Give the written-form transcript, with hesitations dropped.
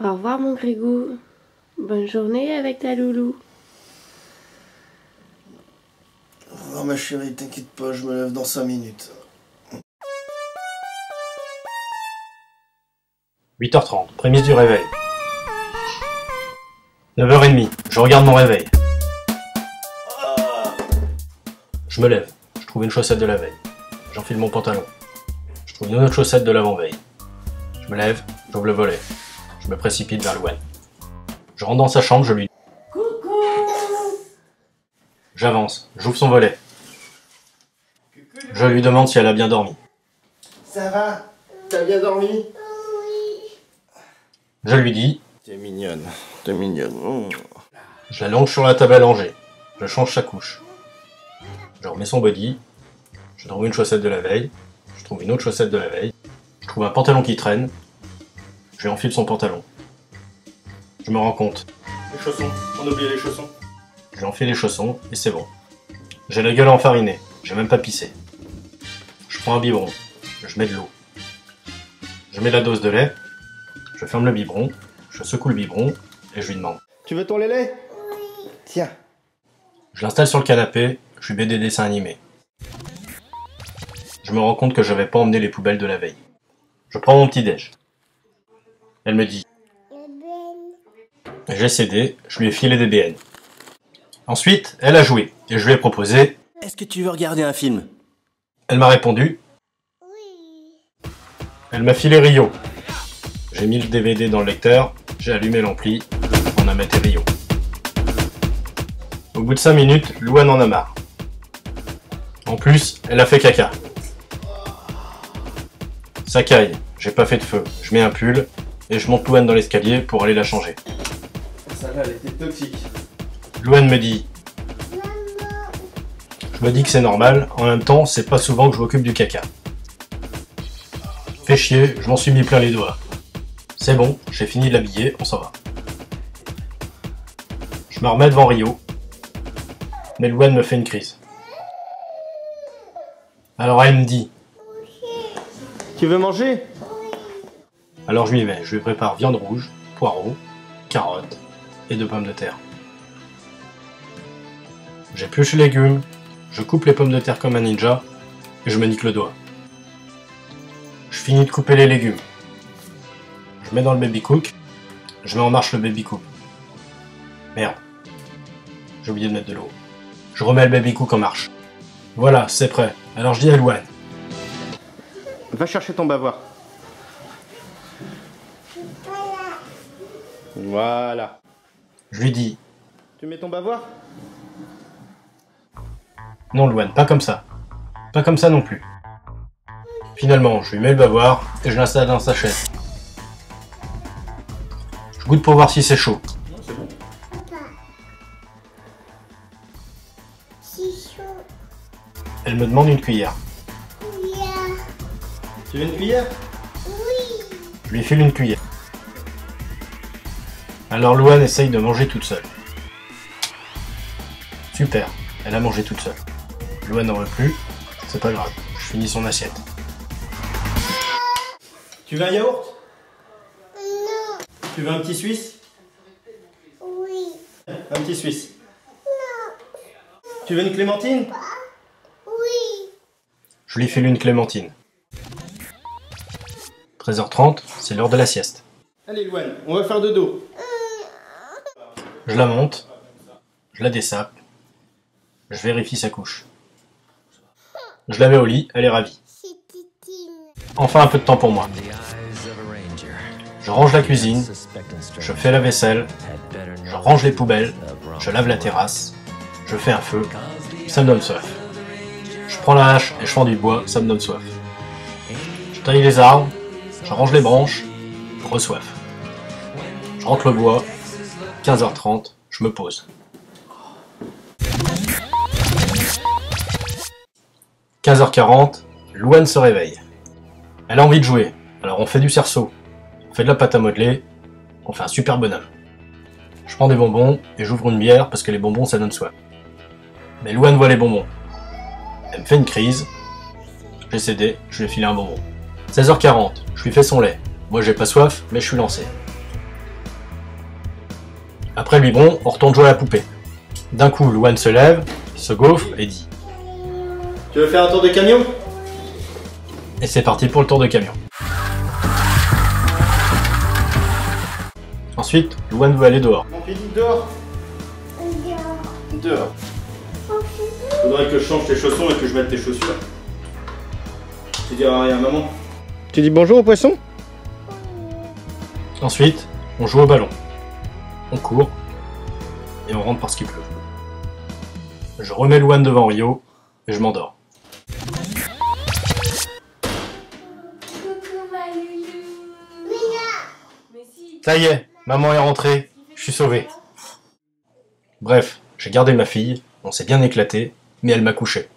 Au revoir mon Grégou. Bonne journée avec ta loulou. Au revoir ma chérie, t'inquiète pas, je me lève dans 5 minutes. 8h30, prémisse du réveil. 9h30, je regarde mon réveil. Je me lève, je trouve une chaussette de la veille. J'enfile mon pantalon. Je trouve une autre chaussette de l'avant-veille. Je me lève, j'ouvre le volet. Je me précipite vers Louane. Je rentre dans sa chambre, je lui dis Coucou. J'avance, j'ouvre son volet. Je lui demande si elle a bien dormi. Ça va? T'as bien dormi? Je lui dis T'es mignonne, t'es mignonne. Oh. je l'allonge sur la table à langer. Je change sa couche. Je remets son body. Je trouve une chaussette de la veille. Je trouve une autre chaussette de la veille. Je trouve un pantalon qui traîne. Je lui enfile son pantalon. Je me rends compte. Les chaussons, on a oublié les chaussons. Je lui enfile les chaussons et c'est bon. J'ai la gueule enfarinée. J'ai même pas pissé. Je prends un biberon. Je mets de l'eau. Je mets la dose de lait. Je ferme le biberon. Je secoue le biberon et je lui demande. Tu veux ton lait? Oui. Tiens. Je l'installe sur le canapé. Je lui mets des dessins animés. Je me rends compte que je n'avais pas emmené les poubelles de la veille. Je prends mon petit-déj. Elle me dit. J'ai cédé, je lui ai filé des BN. Ensuite, elle a joué, et je lui ai proposé. Est-ce que tu veux regarder un film? Elle m'a répondu. Oui. Elle m'a filé Rio. J'ai mis le DVD dans le lecteur, j'ai allumé l'ampli, on a maté Rio. Au bout de 5 minutes, Louane en a marre. En plus, elle a fait caca. Ça caille, j'ai pas fait de feu, je mets un pull, et je monte Louane dans l'escalier pour aller la changer. Celle-là, elle était toxique. Louane me dit. Je me dis que c'est normal, en même temps, c'est pas souvent que je m'occupe du caca. Fais chier, je m'en suis mis plein les doigts. C'est bon, j'ai fini de l'habiller, on s'en va. Je me remets devant Rio, mais Louane me fait une crise. Alors elle me dit. Tu veux manger? Alors je m'y vais, je lui prépare viande rouge, poireaux, carottes et 2 pommes de terre. J'épluche les légumes, je coupe les pommes de terre comme un ninja et je me nique le doigt. Je finis de couper les légumes. Je mets dans le baby cook, je mets en marche le baby cook. Merde, j'ai oublié de mettre de l'eau. Je remets le baby cook en marche. Voilà, c'est prêt. Alors je dis à Louane. Va chercher ton bavoir. Voilà. Je lui dis. Tu mets ton bavoir? Non Louane, pas comme ça. Pas comme ça non plus. Finalement, je lui mets le bavoir et je l'installe dans sa chaise. Je goûte pour voir si c'est chaud. C'est bon. C'est chaud. Elle me demande une cuillère. Tu veux une cuillère? Je lui file une cuillère. Alors Louane essaye de manger toute seule. Super, elle a mangé toute seule. Louane n'en veut plus, c'est pas grave, je finis son assiette. Tu veux un yaourt? Non. Tu veux un petit suisse? Oui. Un petit suisse? Non. Tu veux une clémentine? Oui. Je lui file une clémentine. 13h30, c'est l'heure de la sieste. Allez Louane, on va faire dodo. Je la monte, je la dessape, je vérifie sa couche. Je la mets au lit, elle est ravie. Enfin un peu de temps pour moi. Je range la cuisine, je fais la vaisselle, je range les poubelles, je lave la terrasse, je fais un feu, ça me donne soif. Je prends la hache et je fends du bois, ça me donne soif. Je taille les arbres, je range les branches, re-soif. Je rentre le bois, 15h30, je me pose. 15h40, Louane se réveille. Elle a envie de jouer, alors on fait du cerceau, on fait de la pâte à modeler, on fait un super bonhomme. Je prends des bonbons et j'ouvre une bière parce que les bonbons ça donne soif. Mais Louane voit les bonbons. Elle me fait une crise, j'ai cédé, je lui ai filé un bonbon. 16h40, je lui fais son lait. Moi j'ai pas soif, mais je suis lancé. Après le biberon, on retourne jouer à la poupée. D'un coup, Louane se lève, se gaufre et dit Tu veux faire un tour de camion? et c'est parti pour le tour de camion. Ensuite, Louane veut aller dehors. Mon petit dehors. Dehors. Faudrait que je change tes chaussons et que je mette tes chaussures. Tu diras rien à maman. Tu dis bonjour au poisson? Ensuite, on joue au ballon. On court et on rentre parce qu'il pleut. Je remets Louane devant Rio et je m'endors. Ça y est, maman est rentrée, je suis sauvé. Bref, j'ai gardé ma fille, on s'est bien éclaté, mais elle m'a couché.